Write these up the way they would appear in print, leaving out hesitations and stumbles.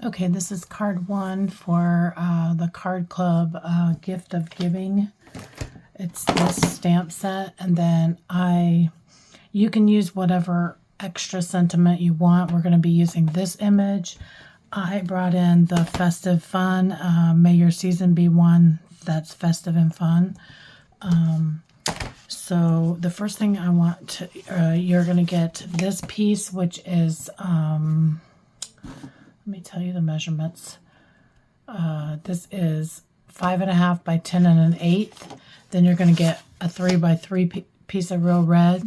Okay, this is card 1 for the Card Club Gift of Giving. It's this stamp set, and then you can use whatever extra sentiment you want. We're going to be using this image. I brought in the festive fun. May your season be one that's festive and fun. So the first thing I want to, you're going to get this piece, which is, let me tell you the measurements. This is 5.5 by 10 1/8. Then you're going to get a 3 by 3 piece of real red.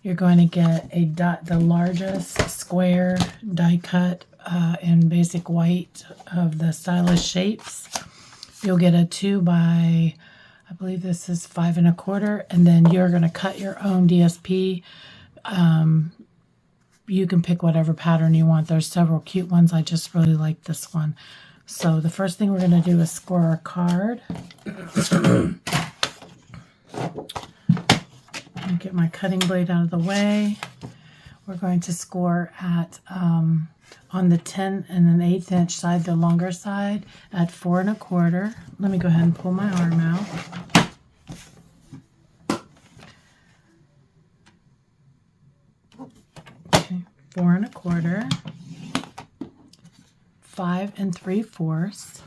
You're going to get the largest square die cut in basic white of the Stylish Shapes. You'll get a 2 by, I believe this is 5 1/4, and then you're going to cut your own DSP. You can pick whatever pattern you want. There's several cute ones. I just really like this one. So the first thing we're going to do is score our card. Get my cutting blade out of the way. We're going to score at on the 10 1/8 inch side, the longer side, at 4 1/4. Let me go ahead and pull my arm out. Okay, 4 1/4, 5 3/4.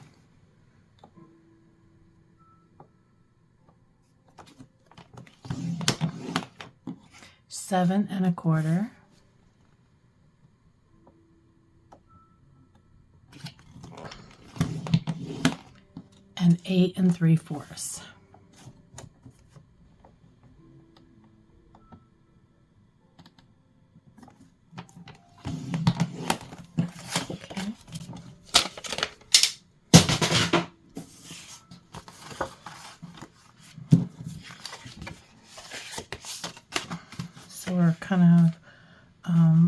7 1/4, and 8 3/4. Okay. So we're kind of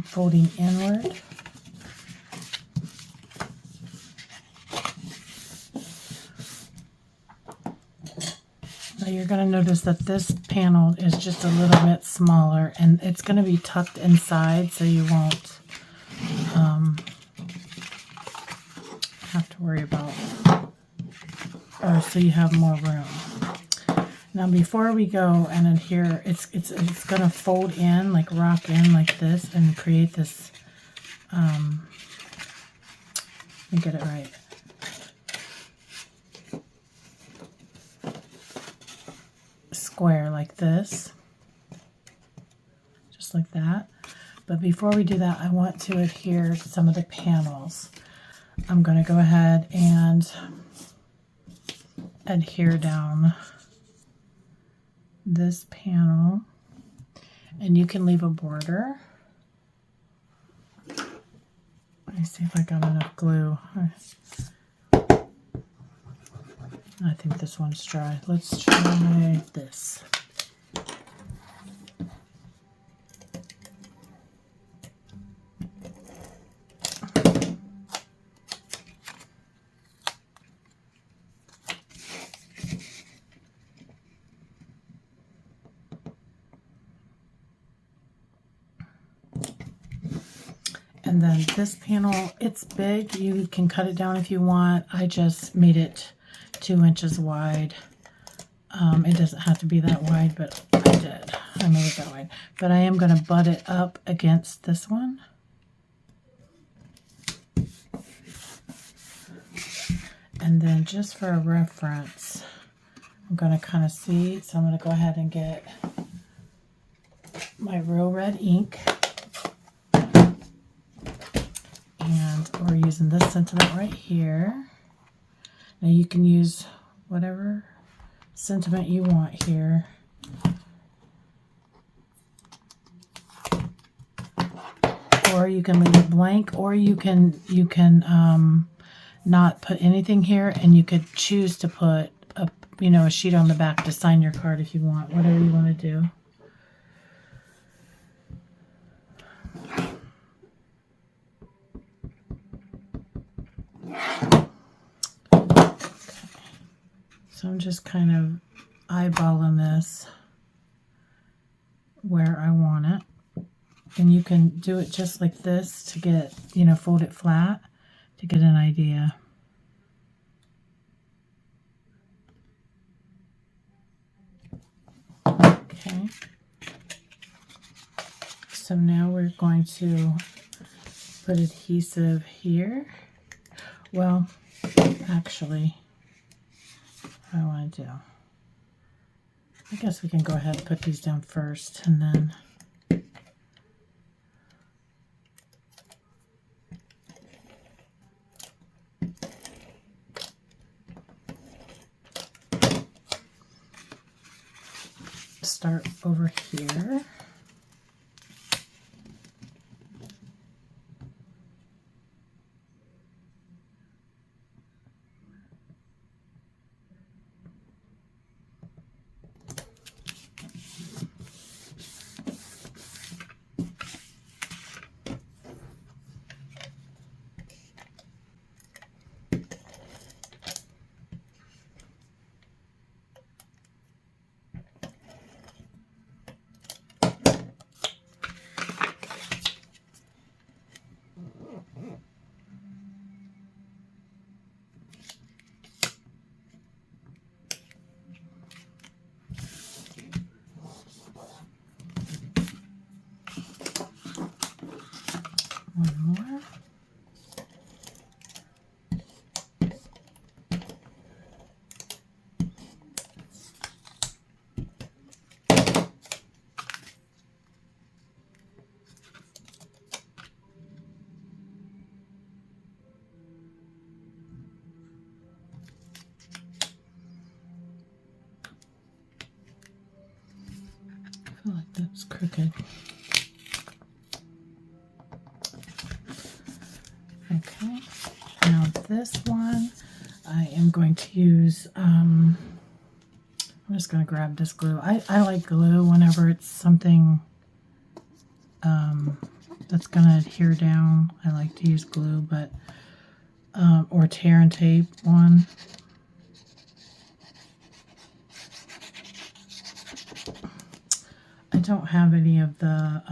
folding inward. Now you're going to notice that this panel is just a little bit smaller, and it's going to be tucked inside, so you won't have to worry about, or so you have more room. Now before we go and adhere, it's going to fold in, like rock in like this, and create this, let me get it right. Square like this, just like that. But before we do that, I want to adhere some of the panels. I'm going to go ahead and adhere down this panel, and you can leave a border. Let me see if I got enough glue. I think this one's dry. Let's try this. And then this panel, it's big. You can cut it down if you want. I just made it 2 inches wide. It doesn't have to be that wide, but I did. I made it that wide. But I am going to butt it up against this one. And then just for a reference, I'm going to kind of see. So I'm going to go ahead and get my real red ink. And we're using this sentiment right here. Now you can use whatever sentiment you want here. Or you can leave it blank, or you can not put anything here, and you could choose to put a sheet on the back to sign your card if you want, whatever you want to do. So I'm just kind of eyeballing this where I want it. And you can do it just like this to get, fold it flat to get an idea. Okay. So now we're going to put adhesive here. Well, actually, what I want to do, I guess we can go ahead and put these down first and then start over here. One more. I feel like that's crooked. Okay, now this one I am going to use, I'm just going to grab this glue. I like glue whenever it's something that's going to adhere down. I like to use glue, but, or tear and tape one. I don't have any of the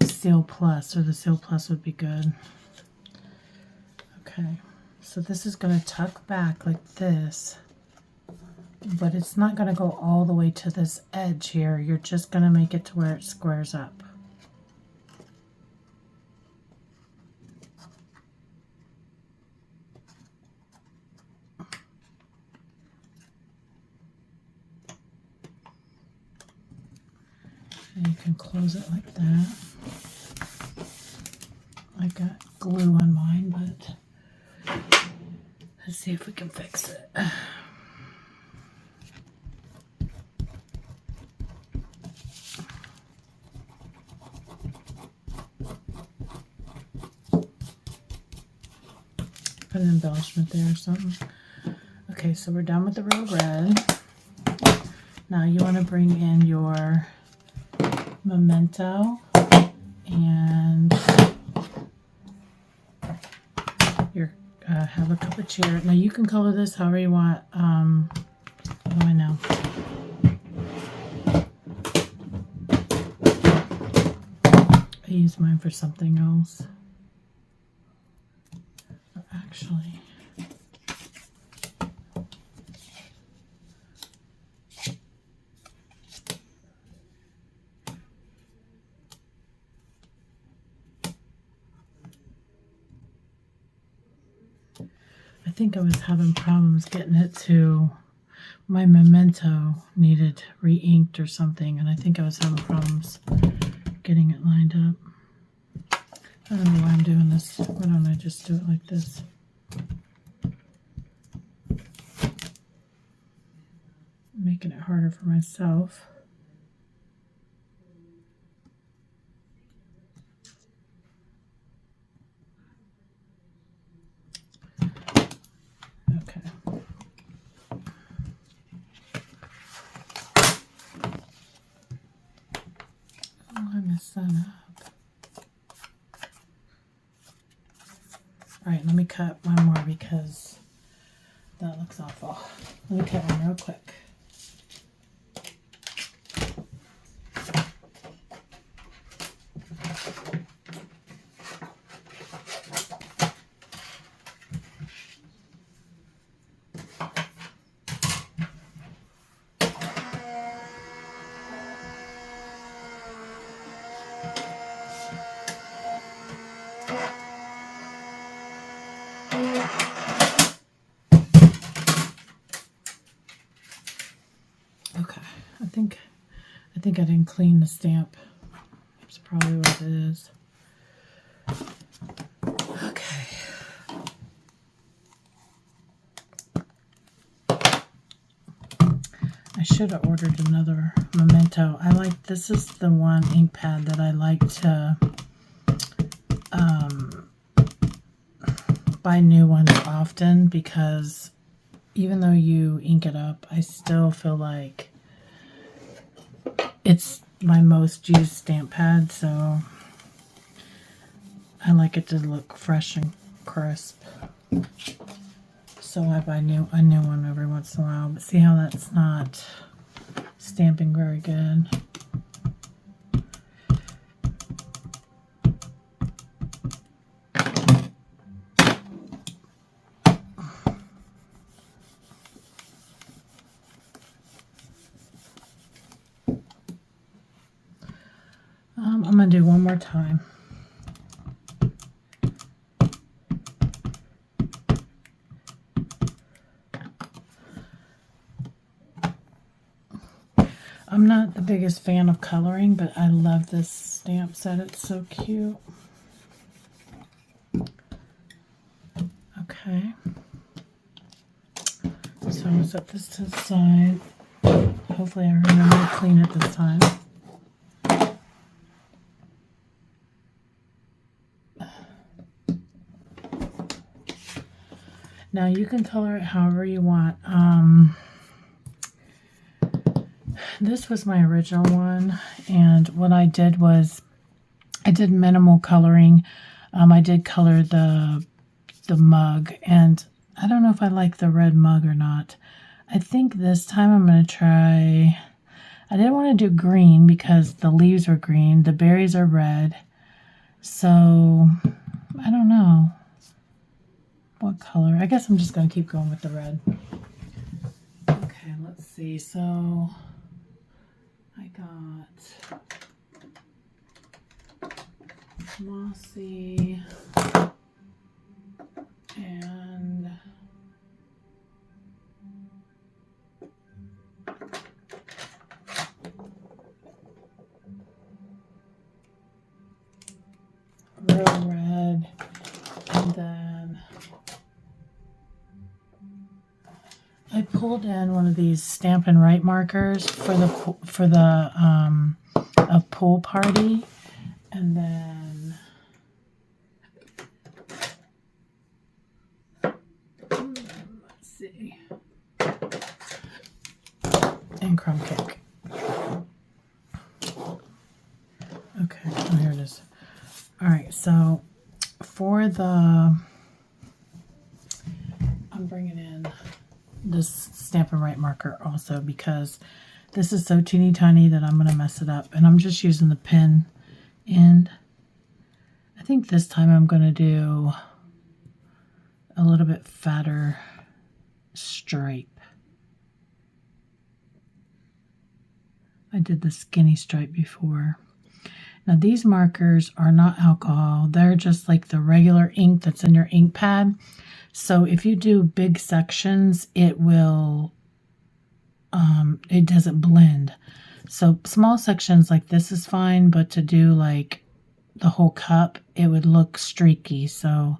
Seal Plus, or the Seal Plus would be good. Okay, so this is going to tuck back like this, but it's not going to go all the way to this edge here. You're just going to make it to where it squares up. And you can close it like that. I got glue on mine, but let's see if we can fix it. Put an embellishment there or something. Okay, so we're done with the real red. Now you want to bring in your Memento and your have a cup of cherry. Now you can color this however you want. What do I know? I use mine for something else. Or actually, I think I was having problems getting it to, my Memento needed re-inked or something, and I think I was having problems getting it lined up. I don't know why I'm doing this. Why don't I just do it like this? Making it harder for myself. Okay. Oh, I messed that up. All right, let me cut one more because that looks awful. Let me cut one real quick. think I didn't clean the stamp. That's probably what it is. Okay. I should have ordered another Memento. This is the one ink pad that I like to buy new ones often, because even though you ink it up, I still feel like it's my most used stamp pad, so I like it to look fresh and crisp. So I buy a new one every once in a while, but see how that's not stamping very good. I'm going to do one more time. I'm not the biggest fan of coloring, but I love this stamp set. It's so cute. Okay. So I'm going to set this to the side. Hopefully I remember to clean it this time. Now you can color it however you want. This was my original one, and what I did was I did minimal coloring. I did color the mug, and I don't know if I like the red mug or not. I think this time I'm going to try, I didn't want to do green because the leaves are green, the berries are red, so I don't know what color. I guess I'm just going to keep going with the red. Okay, let's see. So I got Mossy and real red, and then I pulled in one of these Stampin' Write markers for the a pool party, and then let's see, and Crumb Cake. Okay, oh, here it is. All right, so for the, I'm bringing in this Stampin' Write marker also because this is so teeny tiny that I'm going to mess it up, and I'm just using the pen end. I think this time I'm going to do a little bit fatter stripe. I did the skinny stripe before. Now these markers are not alcohol, they're just like the regular ink that's in your ink pad. So if you do big sections, it will, it doesn't blend. So small sections like this is fine, but to do like the whole cup, it would look streaky. So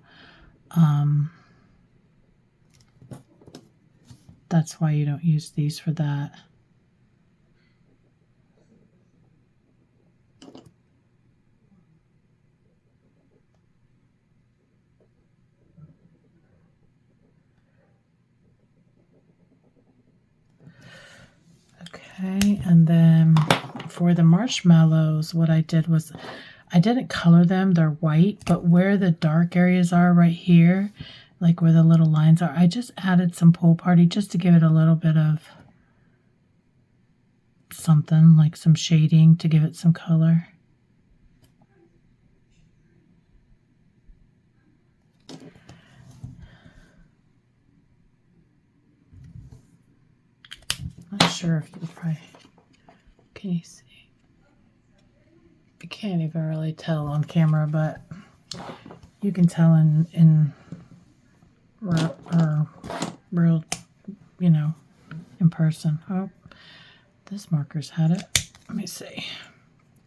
that's why you don't use these for that. Okay, and then for the marshmallows, what I did was I didn't color them, they're white, but where the dark areas are right here, like where the little lines are, I just added some Pool Party just to give it a little bit of something, like some shading to give it some color. Not sure if you can probably, can you see? I can't even really tell on camera, but you can tell in real, you know, in person. Oh, this marker's had it. Let me see.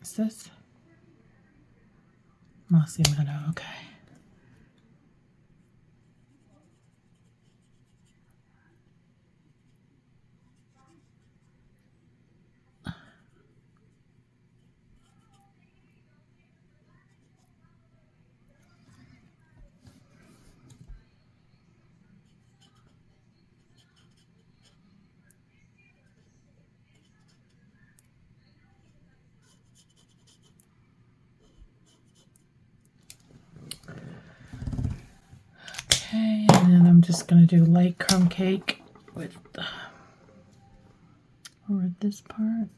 Is this Mossy Meadow? Okay. Okay, and then I'm just going to do light crumb cake with over this part.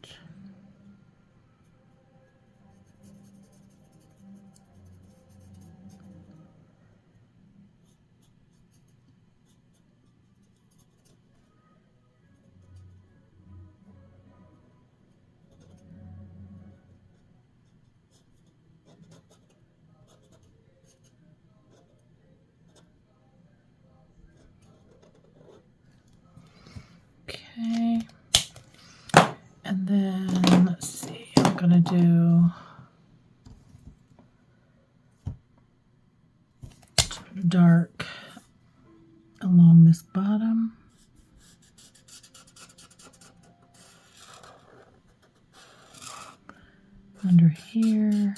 Okay, and then let's see, I'm gonna do dark along this bottom. Under here,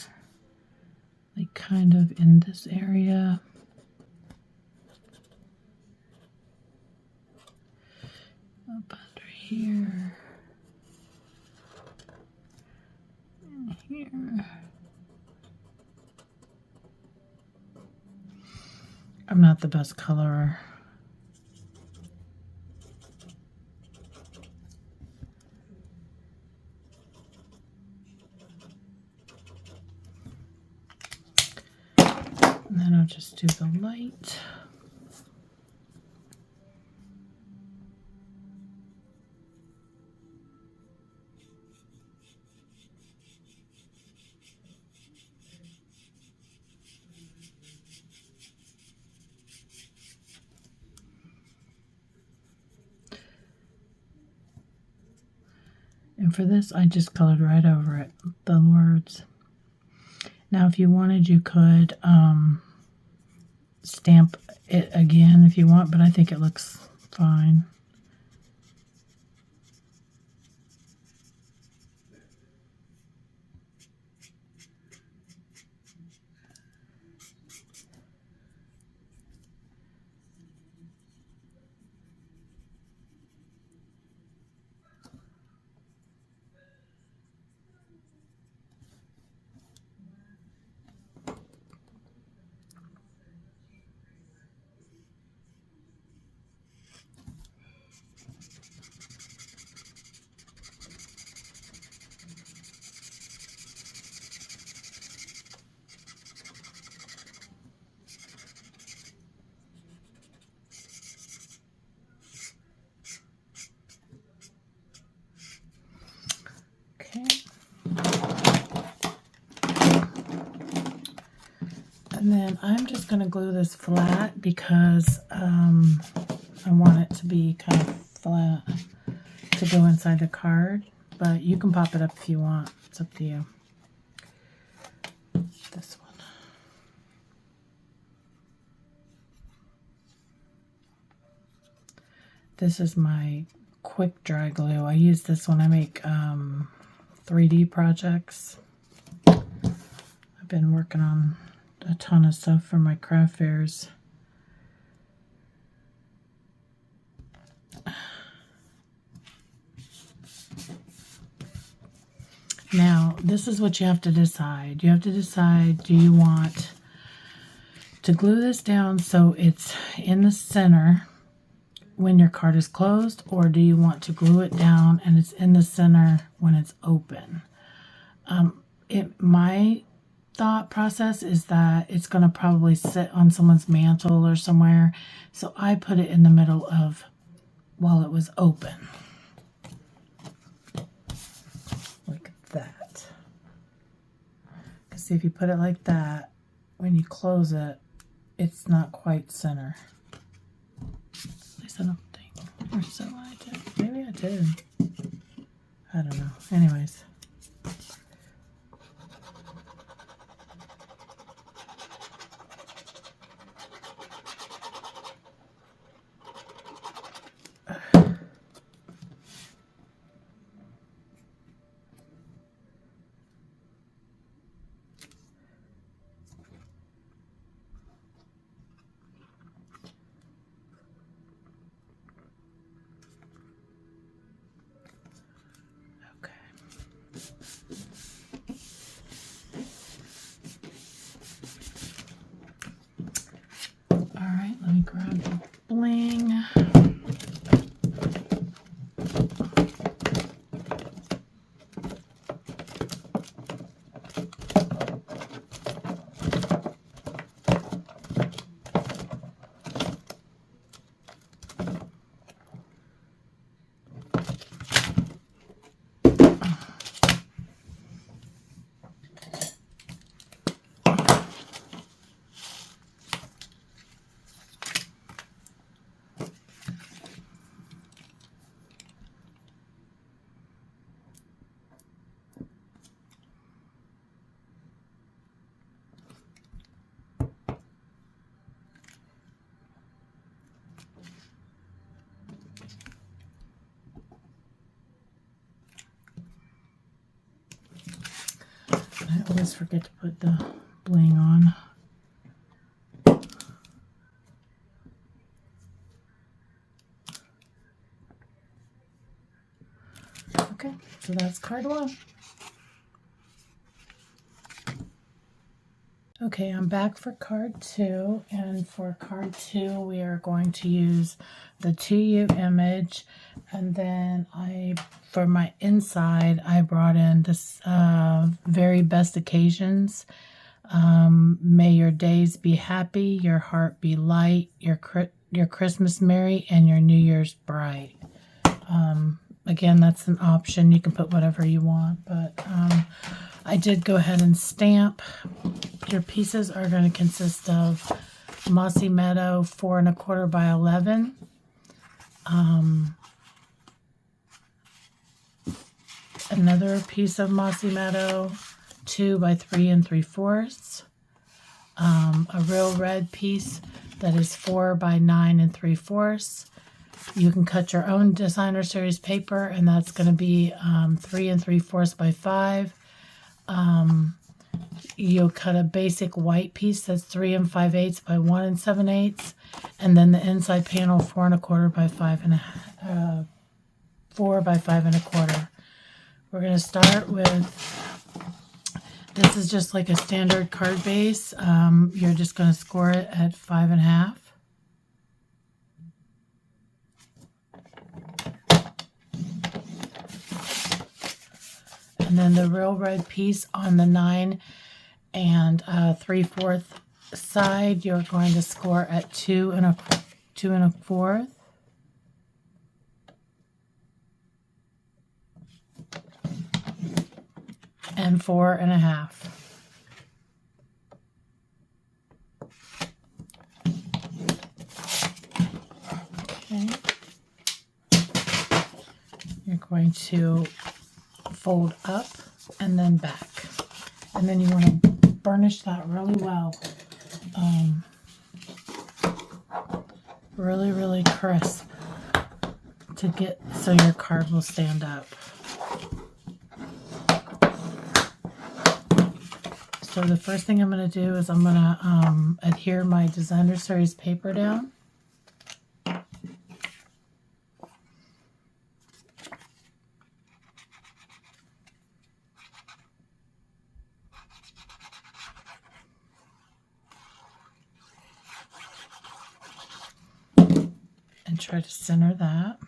like kind of in this area. Up under here. And here. I'm not the best colorer. And then I'll just do the light. And for this, I just colored right over it, the words. Now, if you wanted, you could stamp it again if you want, but I think it looks fine. And then I'm just going to glue this flat because I want it to be kind of flat to go inside the card. But you can pop it up if you want. It's up to you. This one. This is my quick dry glue. I use this when I make 3D projects. I've been working on a ton of stuff for my craft fairs. Now, this is what you have to decide. You have to decide, do you want to glue this down so it's in the center when your card is closed, or do you want to glue it down and it's in the center when it's open? My thought process is that it's going to probably sit on someone's mantle or somewhere, so I put it in the middle of while it was open. Like that. Because see, if you put it like that, when you close it, it's not quite center. At least I don't think. Or so I did. Maybe I did. I don't know. Anyways. I always forget to put the bling on. Okay, so that's card 1. Okay, I'm back for card 2, and for card 2 we are going to use the To You image, and then for my inside I brought in this Very Best Occasions. May your days be happy, your heart be light, your Christmas merry, and your New Year's bright. Again, that's an option. You can put whatever you want, but I did go ahead and stamp. Your pieces are going to consist of Mossy Meadow 4 1/4 by 11. Another piece of Mossy Meadow 2 by 3 3/4. A real red piece that is 4 by 9 3/4. You can cut your own designer series paper, and that's going to be 3 3/4 by 5. You'll cut a basic white piece that's 3 5/8 by 1 7/8, and then the inside panel 4 1/4 by 4 by 5 1/4. We're going to start with, this is just like a standard card base. You're just going to score it at 5 1/2. And then the real red piece on the 9 3/4 side, you're going to score at 2 1/4. And 4 1/2. Okay. You're going to fold up and then back, and then you want to burnish that really well, really crisp, to get so your card will stand up. So the first thing I'm going to do is I'm going to adhere my designer series paper down. And try to center that.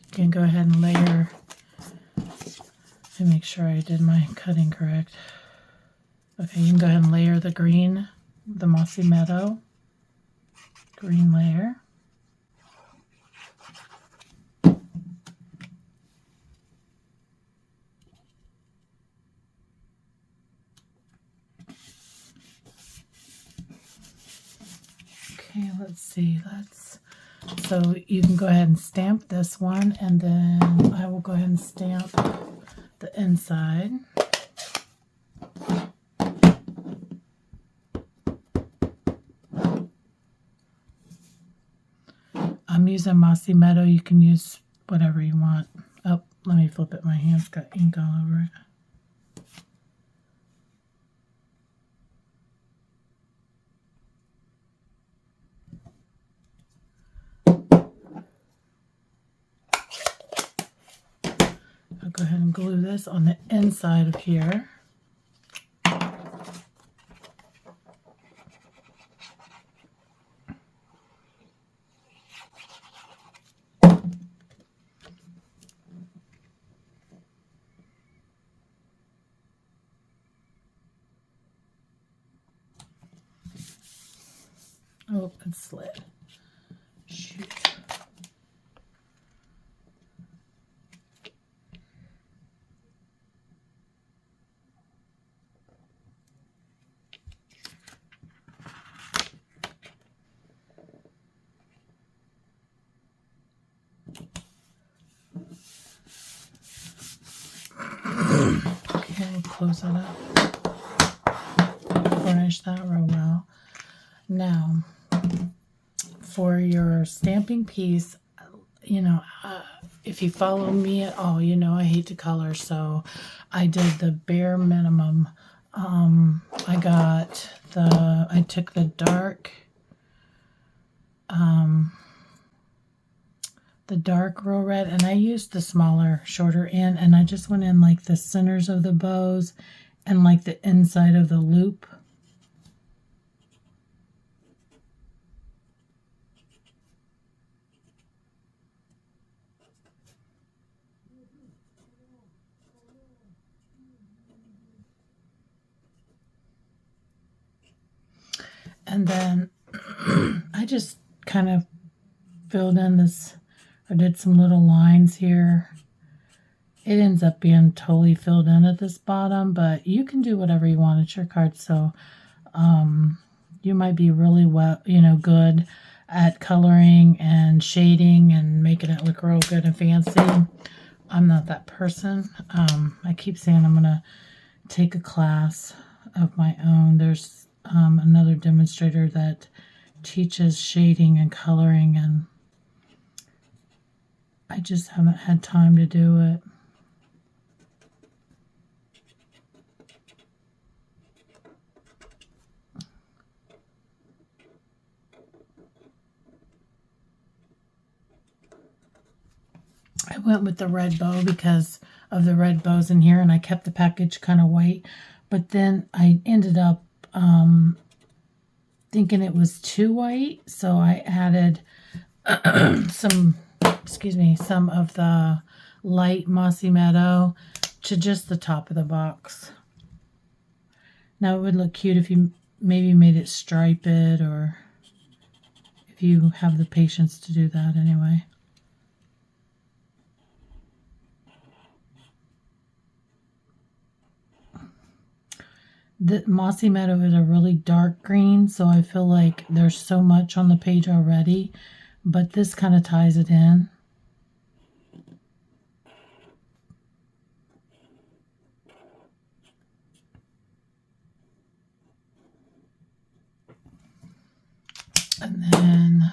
You can go ahead and layer, to make sure I did my cutting correct. Okay, you can go ahead and layer the green, the Mossy Meadow green layer. Okay, let's see. So you can go ahead and stamp this one, and then I will go ahead and stamp the inside. I'm using Mossy Meadow. You can use whatever you want. Oh, let me flip it. My hand's got ink all over it. I'll go ahead and glue this on the inside of here. Oh, it slid. Shoot. Okay, we'll close that up. Furnish that real well. Now, for your stamping piece, you know, if you follow me at all, you know I hate to color, so I did the bare minimum. I took the dark Real Red, and I used the smaller, shorter end, and I just went in like the centers of the bows and like the inside of the loop. And then I just kind of filled in this, or did some little lines here. It ends up being totally filled in at this bottom, but you can do whatever you want. It's your card, so you might be really well, you know, good at coloring and shading and making it look real good and fancy. I'm not that person. I keep saying I'm going to take a class of my own. There's another demonstrator that teaches shading and coloring, and I just haven't had time to do it. I went with the red bow because of the red bows in here, and I kept the package kind of white, but then I ended up thinking it was too white, so I added some of the light Mossy Meadow to just the top of the box. Now it would look cute if you maybe made it striped, or if you have the patience to do that anyway. The Mossy Meadow is a really dark green, so I feel like there's so much on the page already, but this kind of ties it in. And then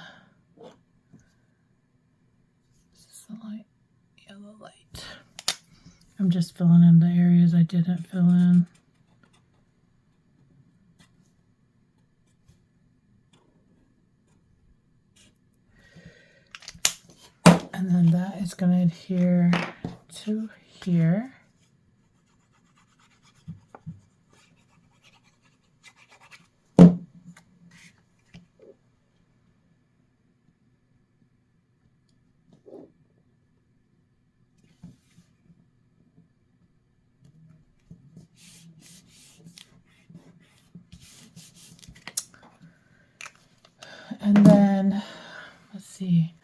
this is the light, yellow light. I'm just filling in the areas I didn't fill in. And then that is going to adhere to here. And then, let's see.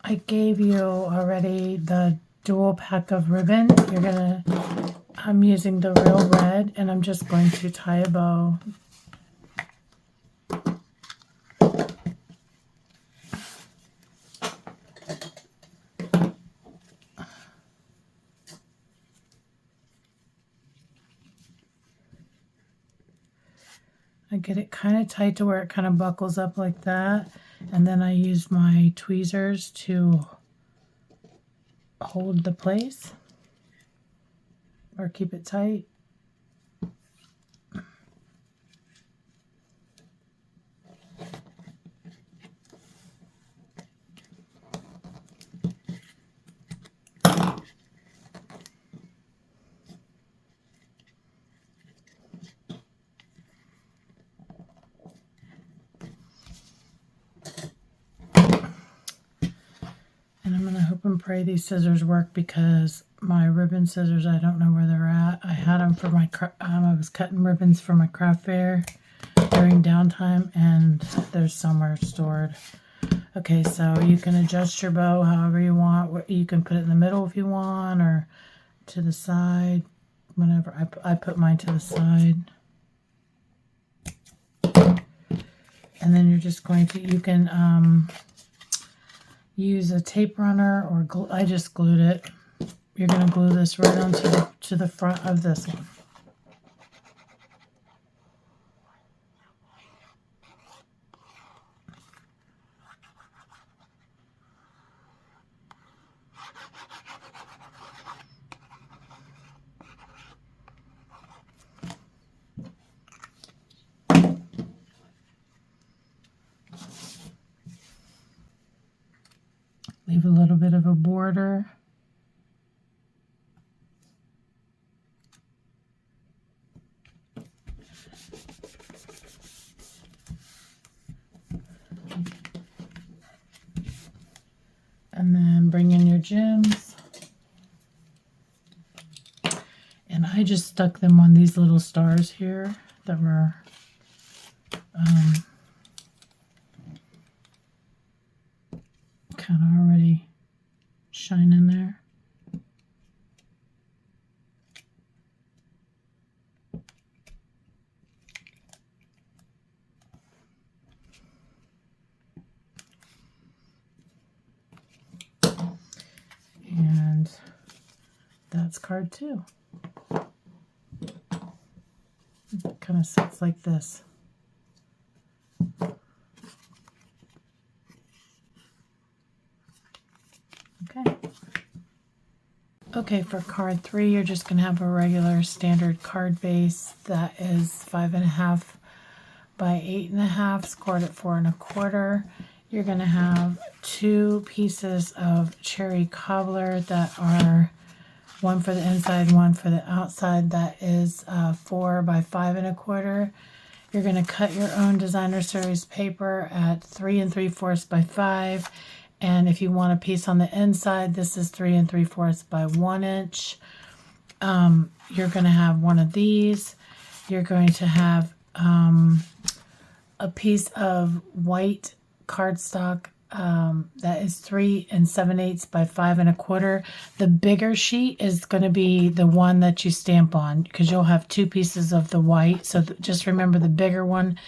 I gave you already the dual pack of ribbon. I'm using the Real Red, and I'm just going to tie a bow. I get it kind of tight to where it kind of buckles up like that, and then I use my tweezers to hold the place or keep it tight. And I'm going to hope and pray these scissors work, because my ribbon scissors, I don't know where they're at. I had them for my, I was cutting ribbons for my craft fair during downtime, and they're somewhere stored. Okay, so you can adjust your bow however you want. You can put it in the middle if you want, or to the side, whenever. I put mine to the side. And then you're just going to, you can use a tape runner, or glue. I just glued it. You're going to glue this right onto the front of this one. Leave a little bit of a border. And then bring in your gems. And I just stuck them on these little stars here that were kind of already shining there. And that's card 2. It kind of sits like this. Okay. Okay, for card 3, you're just going to have a regular standard card base that is 5.5 by 8.5, scored at 4 1/4. You're going to have 2 pieces of cherry cobbler that are one for the inside, one for the outside. That is 4 by 5 1/4. You're going to cut your own designer series paper at 3 3/4 by 5. And if you want a piece on the inside, this is 3 3/4 by 1 inch. You're going to have one of these. You're going to have a piece of white cardstock that is 3 7/8 by 5 1/4. The bigger sheet is going to be the one that you stamp on, because you'll have 2 pieces of the white. So just remember, the bigger one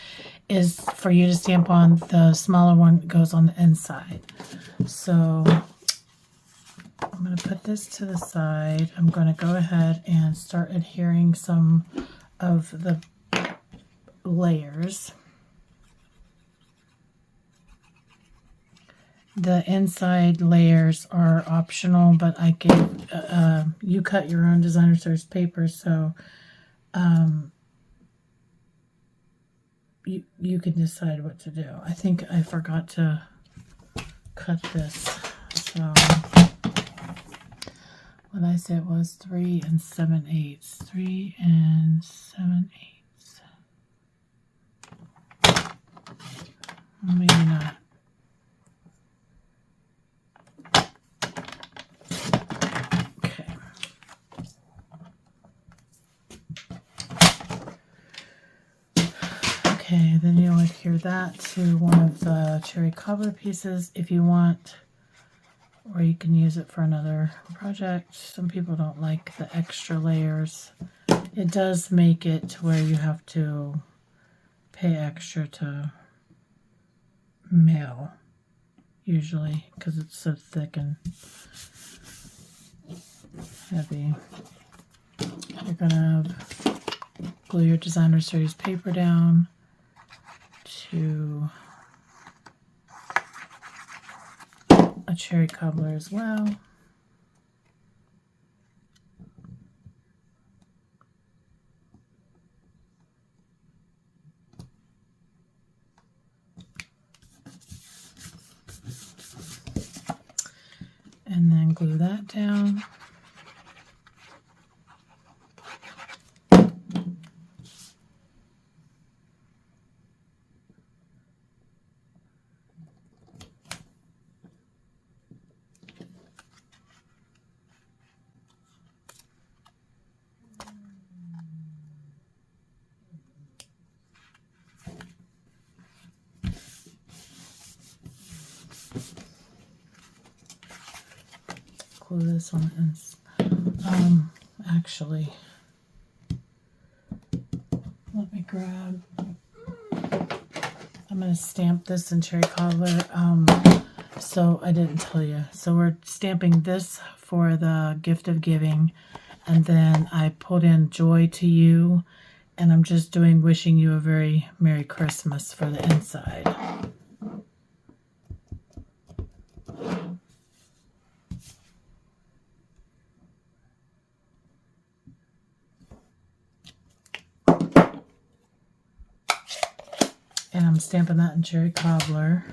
is for you to stamp on. The smaller one goes on the inside. So I'm going to put this to the side. I'm going to go ahead and start adhering some of the layers. The inside layers are optional, but I gave, you cut your own designer series paper, so you can decide what to do. I think I forgot to cut this, so what I said was 3 7/8, 3 7/8. Maybe not. Okay, then you'll adhere that to one of the cherry cobbler pieces if you want, or you can use it for another project. Some people don't like the extra layers. It does make it to where you have to pay extra to mail, usually, because it's so thick and heavy. You're gonna glue your designer series paper down to a cherry cobbler as well. And then glue that down. Glue this on the inside. Actually, let me grab, I'm going to stamp this in cherry cobbler. So I didn't tell you. So we're stamping this for the gift of giving, and then I put in joy to you, and I'm just doing wishing you a very Merry Christmas for the inside. And I'm stamping that in cherry cobbler.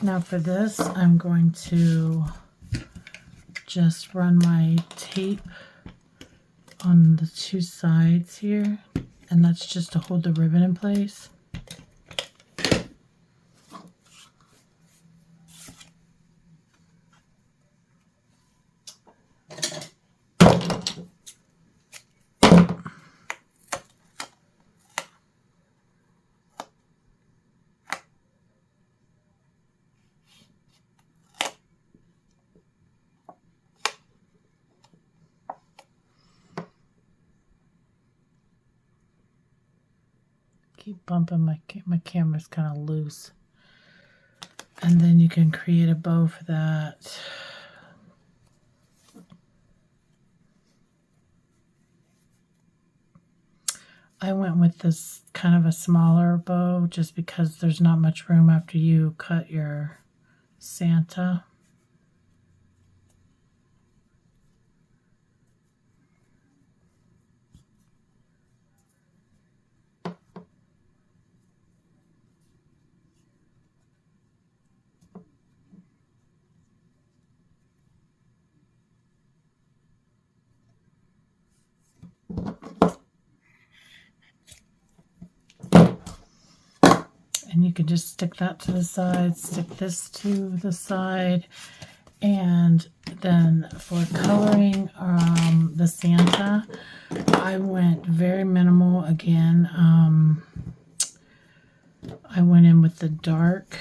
Now for this, I'm going to just run my tape on the two sides here, and that's just to hold the ribbon in place. Keep bumping, my camera's kind of loose. And then you can create a bow for that. I went with this kind of a smaller bow just because there's not much room after you cut your Santa. And you can just stick that to the side, stick this to the side, and then for coloring the Santa, I went very minimal again. I went in with the dark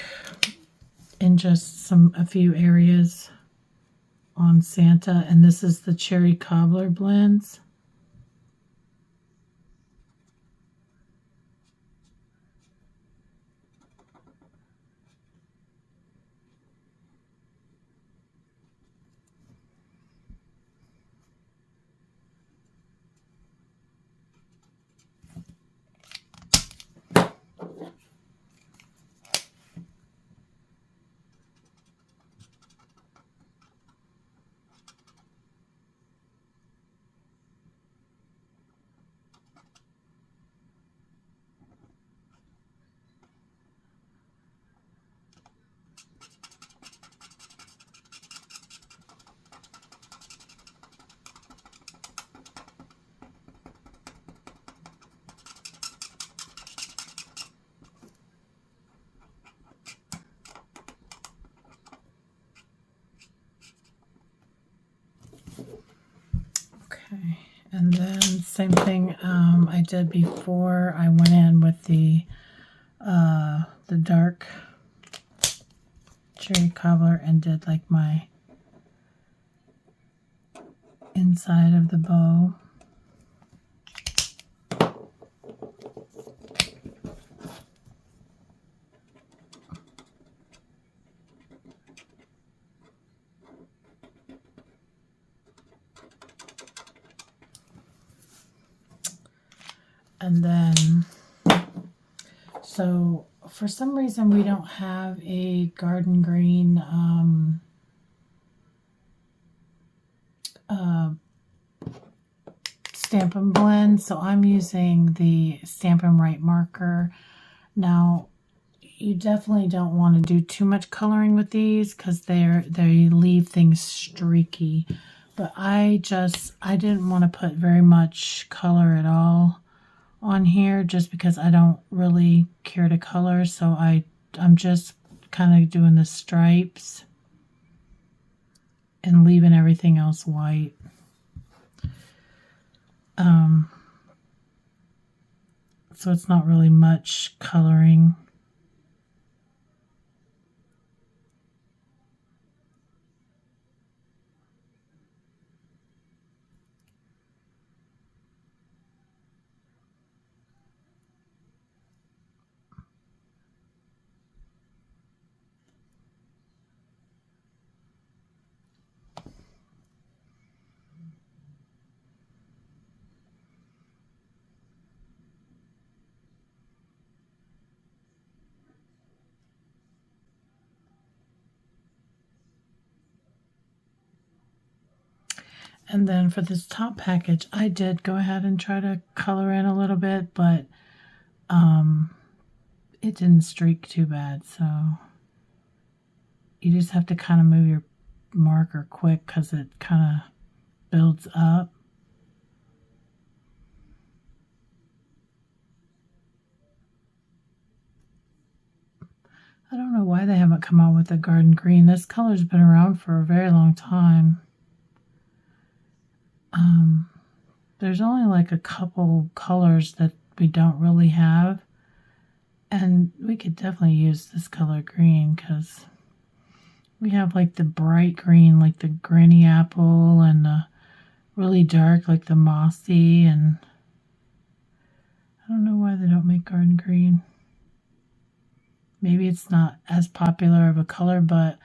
in just a few areas on Santa, and this is the Cherry Cobbler blends. Okay, and then same thing I did before. I went in with the dark Cherry Cobbler and did like my inside of the bow. And then, so for some reason we don't have a garden green Stampin' Blend, so I'm using the Stampin' Right marker. Now, you definitely don't want to do too much coloring with these because they leave things streaky. But I didn't want to put very much color at all on here just because I don't really care to color, so I'm just kind of doing the stripes and leaving everything else white. So it's not really much coloring. And then for this top package, I did go ahead and try to color in a little bit, but it didn't streak too bad, so You just have to kind of move your marker quick because it kind of builds up. I don't know why they haven't come out with a garden green. This color's been around for a very long time. There's only like a couple colors that we don't really have. And we could definitely use this color green because we have like the bright green, like the granny apple, and the really dark, like the mossy. And I don't know why they don't make garden green. Maybe it's not as popular of a color, but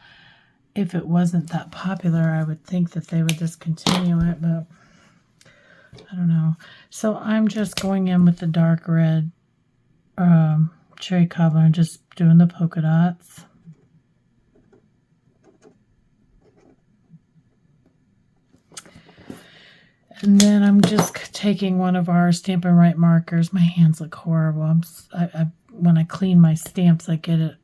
if it wasn't that popular, I would think that they would discontinue it, but I don't know. So I'm just going in with the dark red cherry cobbler and just doing the polka dots. And then I'm just taking one of our Stampin' Right markers. My hands look horrible. When I clean my stamps, I get it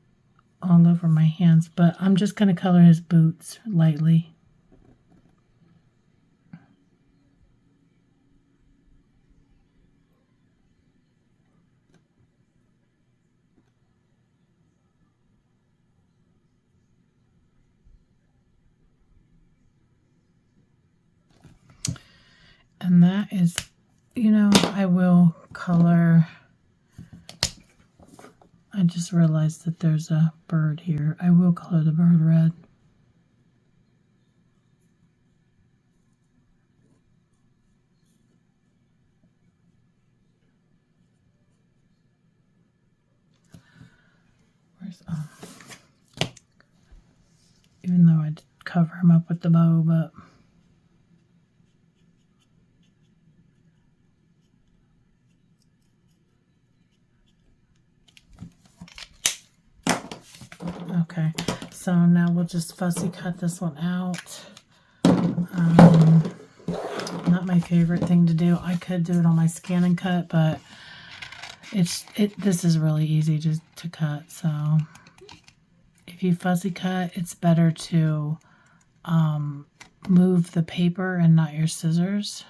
all over my hands. But I'm just going to color his boots lightly. And that is, you know, I will color. I just realized that there's a bird here. I will color the bird red. Where's even though I'd cover him up with the bow, but okay, so now we'll just fussy cut this one out. Not my favorite thing to do. I could do it on my Scan and Cut, but this is really easy to cut. So if you fussy cut, it's better to move the paper and not your scissors.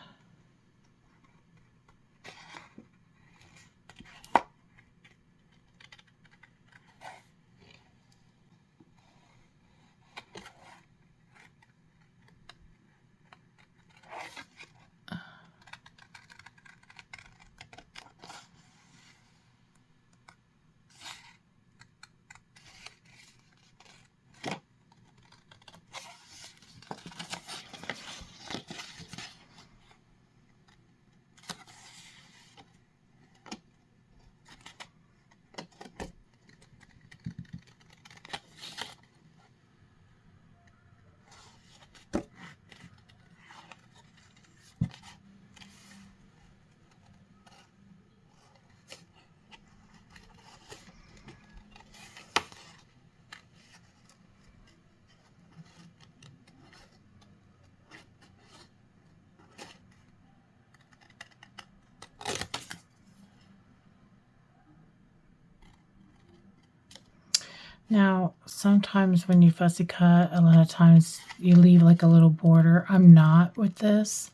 Now, sometimes when you fussy cut, a lot of times you leave like a little border. I'm not with this,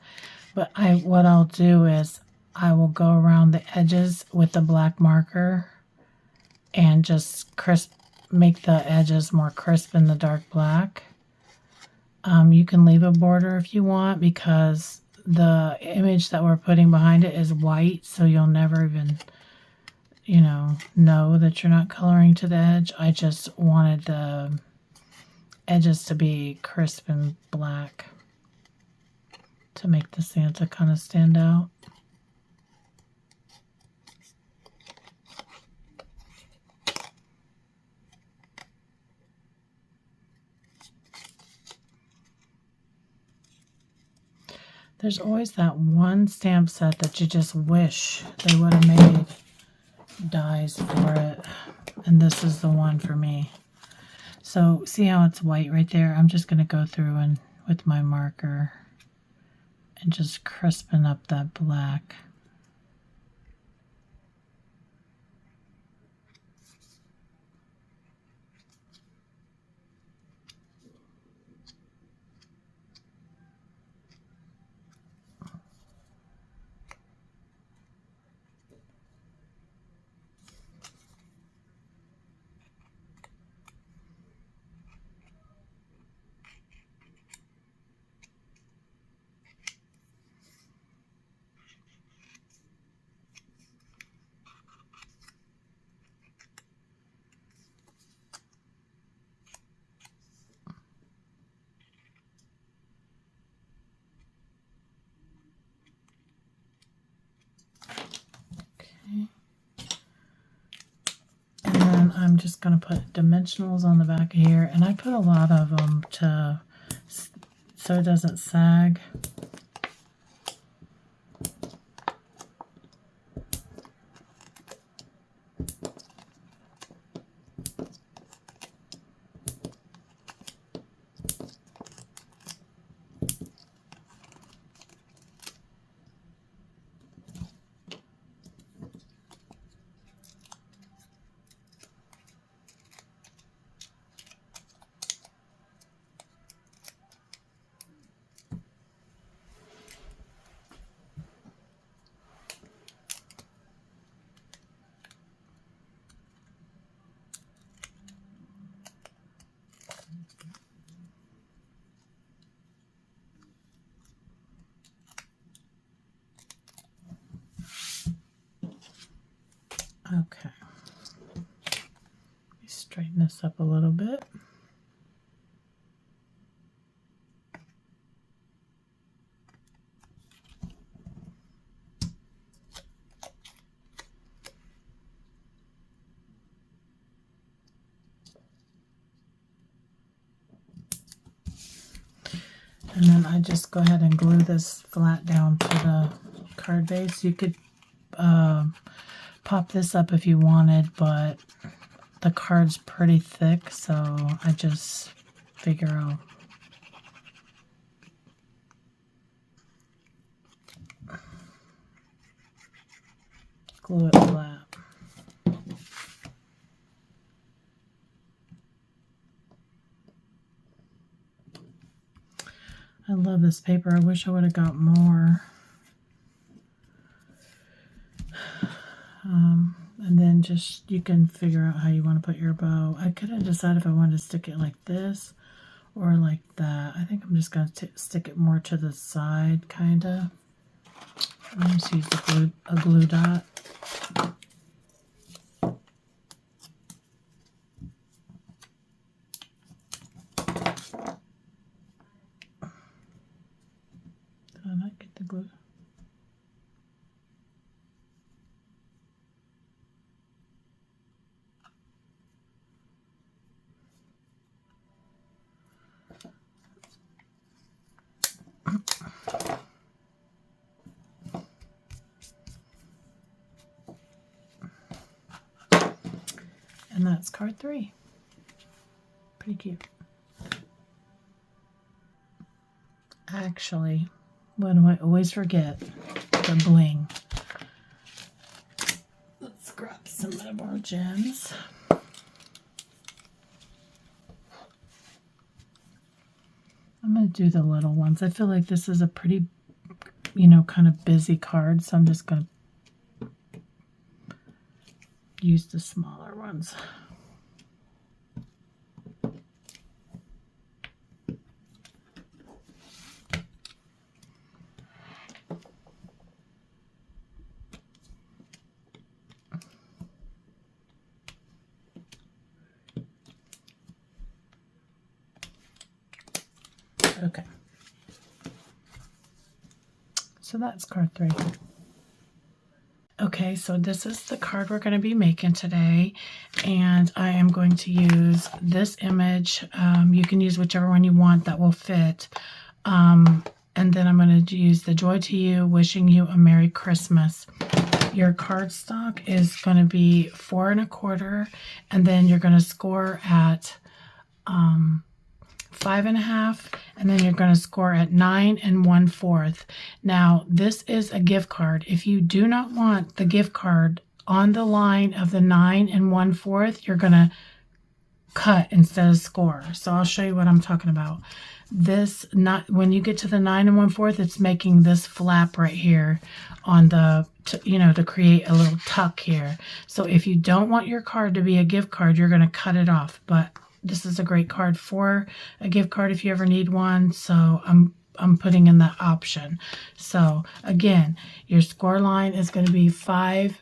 but what I'll do is I will go around the edges with the black marker and just make the edges more crisp in the dark black. You can leave a border if you want because the image that we're putting behind it is white, so you'll never even know that you're not coloring to the edge. I just wanted the edges to be crisp and black to make the Santa kind of stand out. There's always that one stamp set that you just wish they would have made dies for it, and this is the one for me. So see how it's white right there? I'm just going to go through and with my marker and just crispen up that black. I'm just going to put dimensionals on the back here, and I put a lot of them so it doesn't sag. Okay, let me straighten this up a little bit. And then I just go ahead and glue this flat down to the card base. You could pop this up if you wanted, but the card's pretty thick, so I just figure I'll glue it flat. I love this paper. I wish I would have got more. And then just, you can figure out how you want to put your bow. I couldn't decide if I wanted to stick it like this or like that. I think I'm just going to stick it more to the side, kind of. I'm just use a glue dot. Did I not get the glue? And that's card 3. Pretty cute. Actually, what do I always forget? The bling. Let's grab some of our gems. I'm going to do the little ones. I feel like this is a pretty, kind of busy card, so I'm just going to use the smaller ones. Okay. So that's card 3. Okay, so this is the card we're going to be making today, and I am going to use this image. You can use whichever one you want that will fit. And then I'm going to use the Joy to You, wishing you a Merry Christmas. Your cardstock is going to be 4 1/4, and then you're going to score at 5 1/2, and then you're going to score at 9 1/4. Now, this is a gift card. If you do not want the gift card on the line of the 9 1/4, you're going to cut instead of score. So I'll show you what I'm talking about. This, not when you get to the 9 1/4, it's making this flap right here on the, to create a little tuck here. So if you don't want your card to be a gift card, you're going to cut it off. But this is a great card for a gift card if you ever need one. So I'm putting in that option. So again, your score line is going to be 5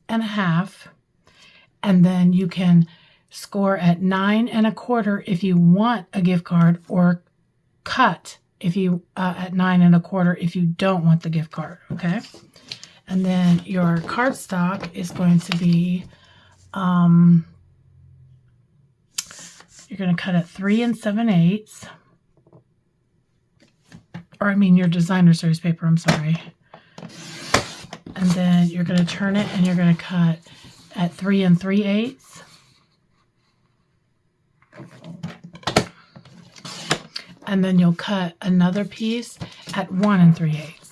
1/2, and then you can score at 9 1/4 if you want a gift card, or cut if you at 9 1/4 if you don't want the gift card. Okay, and then your cardstock is going to be you're going to cut at 3 7/8, or I mean your designer series paper, I'm sorry. And then you're going to turn it and you're going to cut at 3 3/8. And then you'll cut another piece at 1 3/8.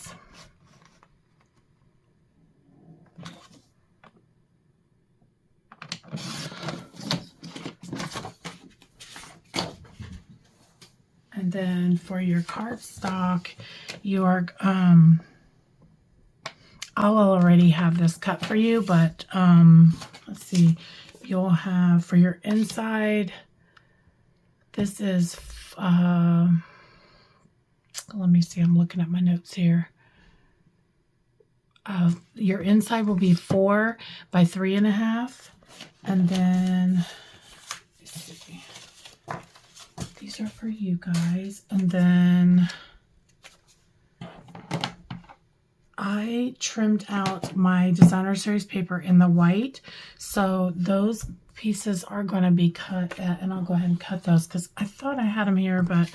And then for your cardstock, your I'll already have this cut for you, but let's see, you'll have for your inside, this is let me see, I'm looking at my notes here. Your inside will be 4 by 3.5, and then let's see, these are for you guys, and then I trimmed out my designer series paper in the white, so those pieces are going to be cut at, and I'll go ahead and cut those because I thought I had them here, but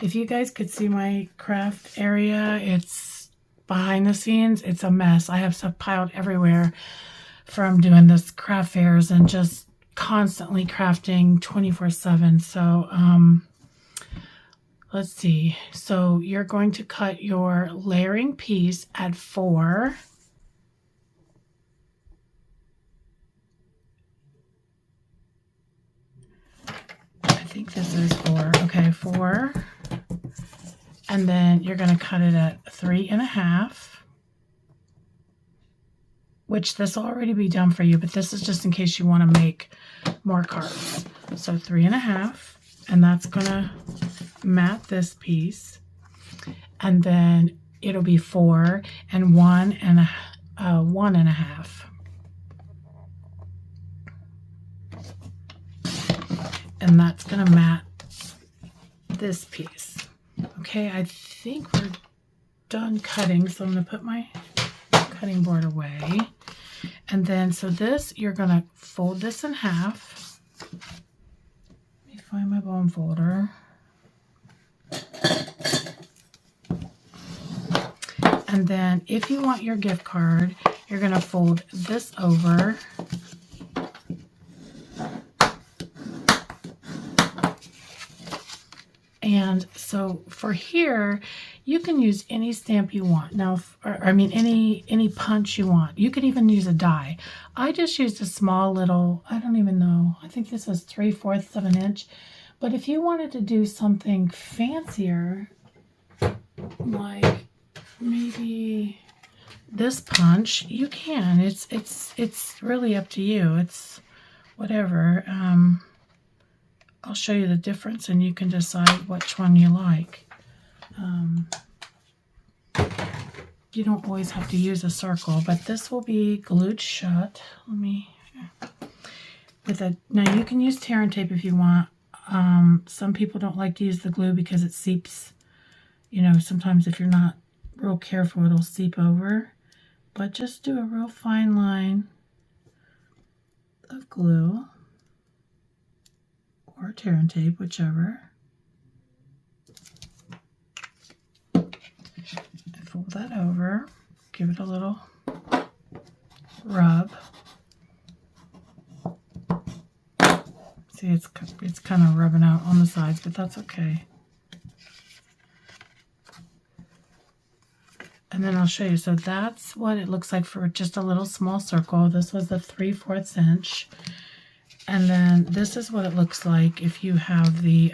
if you guys could see my craft area, it's behind the scenes, it's a mess. I have stuff piled everywhere from doing this craft fairs and just constantly crafting 24/7. So let's see. So you're going to cut your layering piece at 4. I think this is 4. Okay, 4. And then you're going to cut it at 3.5, which this will already be done for you, but this is just in case you want to make more cards. So 3.5, and that's going to mat this piece, and then it'll be 4 and 1 and 1.5, and that's going to mat this piece. Okay, I think we're done cutting, so I'm going to put my cutting board away, and then so this, you're going to fold this in half. Let me find my bone folder. And then if you want your gift card, you're going to fold this over. And so for here, you can use any stamp you want. Now, any punch you want. You could even use a die. I just used a small little, I don't even know, I think this was 3/4 of an inch. But if you wanted to do something fancier, like maybe this punch, you can. It's really up to you. It's whatever. I'll show you the difference and you can decide which one you like. You don't always have to use a circle, but this will be glued shut. Now you can use tear and tape if you want. Some people don't like to use the glue because it seeps. You know, sometimes if you're not real careful, it'll seep over. But just do a real fine line of glue or tear and tape, whichever. And fold that over. Give it a little rub. See, it's kind of rubbing out on the sides, but that's okay. And then I'll show you. So that's what it looks like for just a little small circle. This was the 3/4 inch. And then this is what it looks like if you have the,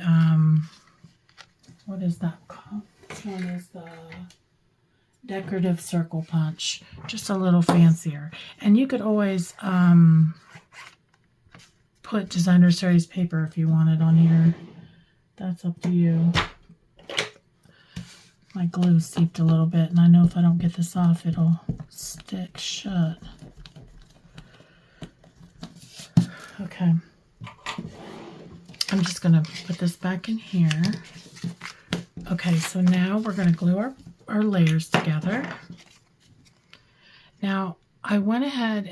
what is that called? This one is the decorative circle punch. Just a little fancier. And you could always put designer series paper if you want it on here. That's up to you. My glue seeped a little bit, and I know if I don't get this off, it'll stick shut. Okay. I'm just going to put this back in here. Okay, so now we're going to glue our layers together. Now, I went ahead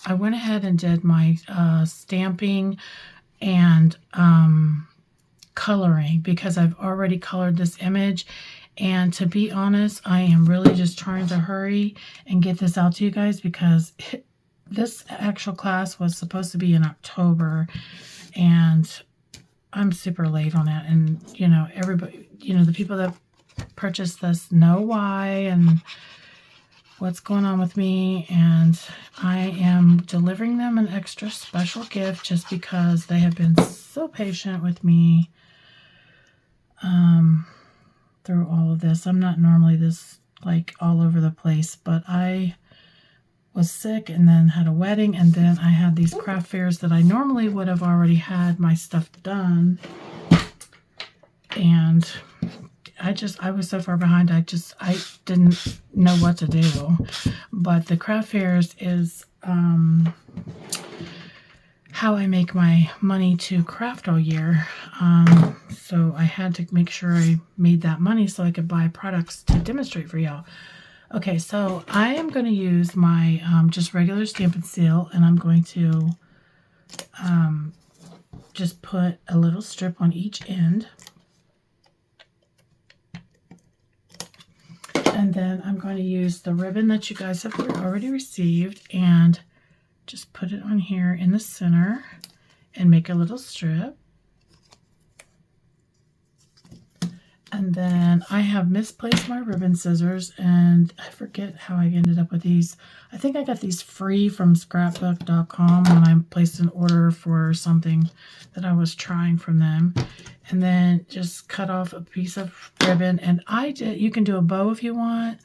I went ahead and did my stamping and coloring because I've already colored this image. And to be honest, I am really just trying to hurry and get this out to you guys because this actual class was supposed to be in October and I'm super late on it. And, you know, everybody, you know, the people that purchased this know why and what's going on with me. And I am delivering them an extra special gift just because they have been so patient with me through all of this. I'm not normally this like all over the place, but I was sick and then had a wedding, and then I had these craft fairs that I normally would have already had my stuff done, and I was so far behind, I didn't know what to do. But the craft fairs is how I make my money to craft all year. So I had to make sure I made that money so I could buy products to demonstrate for y'all. Okay, so I am going to use my just regular Stampin' Seal, and I'm going to just put a little strip on each end. And then I'm going to use the ribbon that you guys have already received and just put it on here in the center and make a little strip. And then I have misplaced my ribbon scissors, and I forget how I ended up with these. I think I got these free from scrapbook.com when I placed an order for something that I was trying from them. And then just cut off a piece of ribbon. And you can do a bow if you want.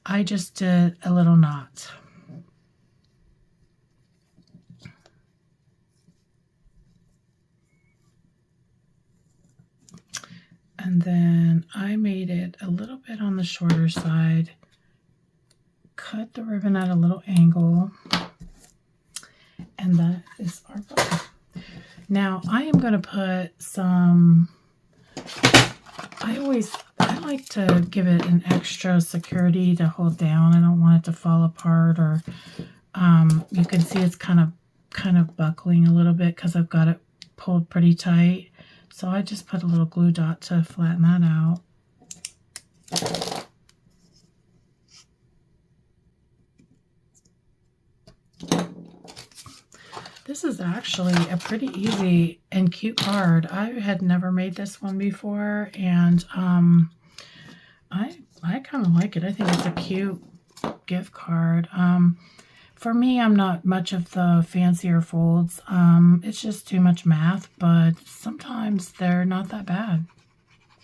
I just did a little knot. And then I made it a little bit on the shorter side, cut the ribbon at a little angle, and that is our bow. Now I am going to put some, I like to give it an extra security to hold down. I don't want it to fall apart, or you can see it's kind of buckling a little bit because I've got it pulled pretty tight. So I just put a little glue dot to flatten that out. This is actually a pretty easy and cute card. I had never made this one before, and I kind of like it. I think it's a cute gift card. For me, I'm not much of the fancier folds. It's just too much math, but sometimes they're not that bad.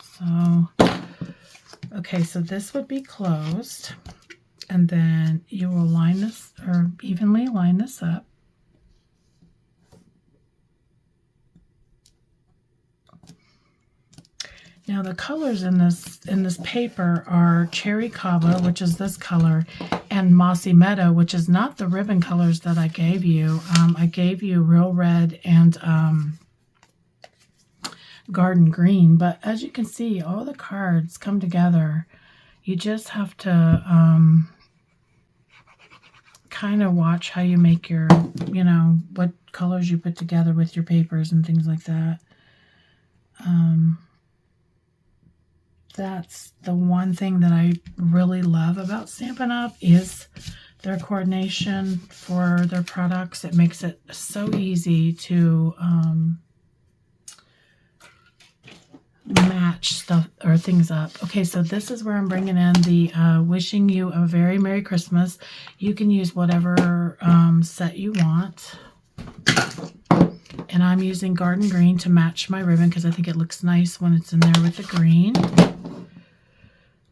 So, okay, so this would be closed, and then you will line this, or evenly line this up. Now the colors in this paper are Cherry Kava, which is this color, and Mossy Meadow, which is not the ribbon colors that I gave you. I gave you Real Red and Garden Green, but as you can see, all the cards come together. You just have to kind of watch how you make your, you know, what colors you put together with your papers and things like that. That's the one thing that I really love about Stampin' Up! Is their coordination for their products. It makes it so easy to match stuff or things up. Okay, so this is where I'm bringing in the wishing you a very Merry Christmas. You can use whatever set you want. And I'm using Garden Green to match my ribbon because I think it looks nice when it's in there with the green.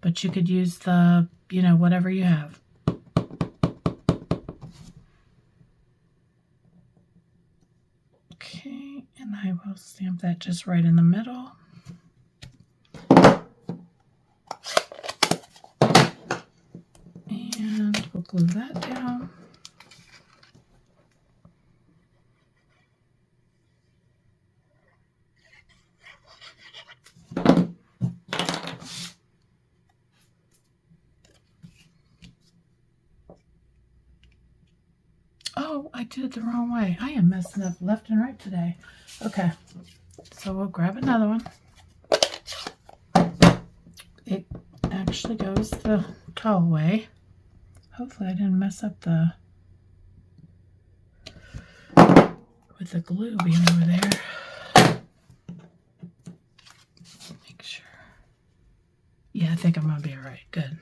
But you could use the, you know, whatever you have. Okay, and I will stamp that just right in the middle. And we'll glue that down. Oh, I did it the wrong way. I am messing up left and right today. Okay, so we'll grab another one. It actually goes the tall way. Hopefully I didn't mess up with the glue being over there. Make sure. Yeah, I think I'm gonna be all right. Good.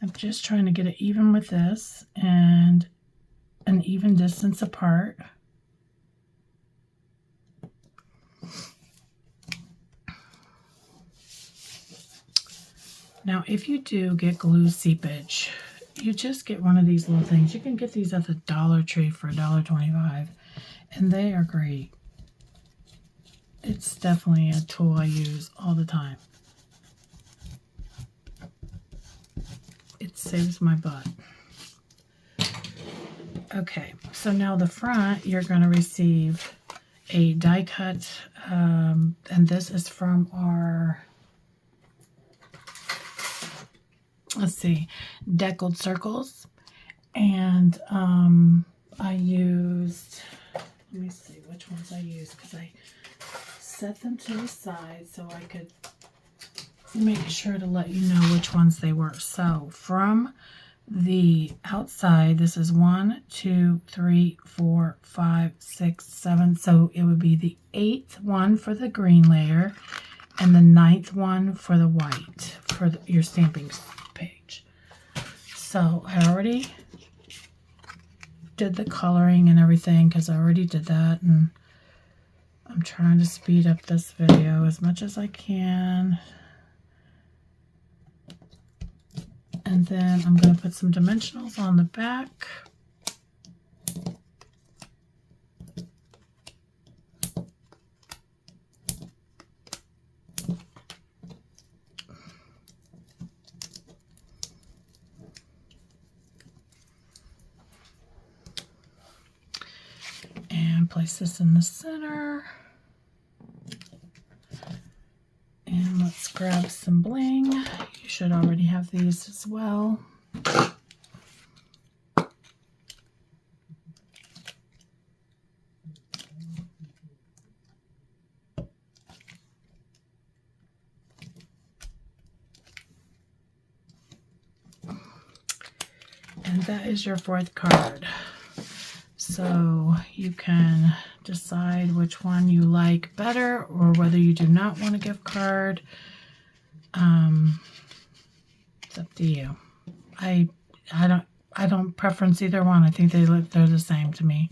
I'm just trying to get it even with this and an even distance apart. Now, if you do get glue seepage, you just get one of these little things. You can get these at the Dollar Tree for $1.25, and they are great. It's definitely a tool I use all the time. It saves my butt. Okay, so now the front, you're going to receive a die cut, and this is from our, let's see, Deckled Circles. And I used, let me see which ones I used, because I set them to the side so I could make sure to let you know which ones they were. So from the outside, this is 1, 2, 3, 4, 5, 6, 7. So it would be the 8th one for the green layer and the 9th one for the white for your stamping page. So I already did the coloring and everything because I already did that, and I'm trying to speed up this video as much as I can. And then I'm going to put some dimensionals on the back. And place this in the center. And let's grab some bling. You should already have these as well. And that is your 4th card. So you can decide which one you like better or whether you do not want a gift card. It's up to you. I don't preference either one. I think they're the same to me.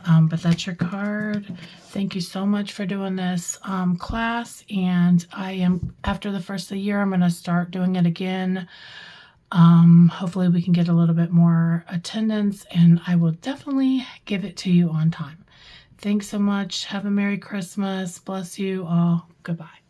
But that's your card. Thank you so much for doing this class. And I am, after the first of the year, I'm going to start doing it again. Hopefully we can get a little bit more attendance, and I will definitely give it to you on time. Thanks so much. Have a Merry Christmas. Bless you all. Goodbye.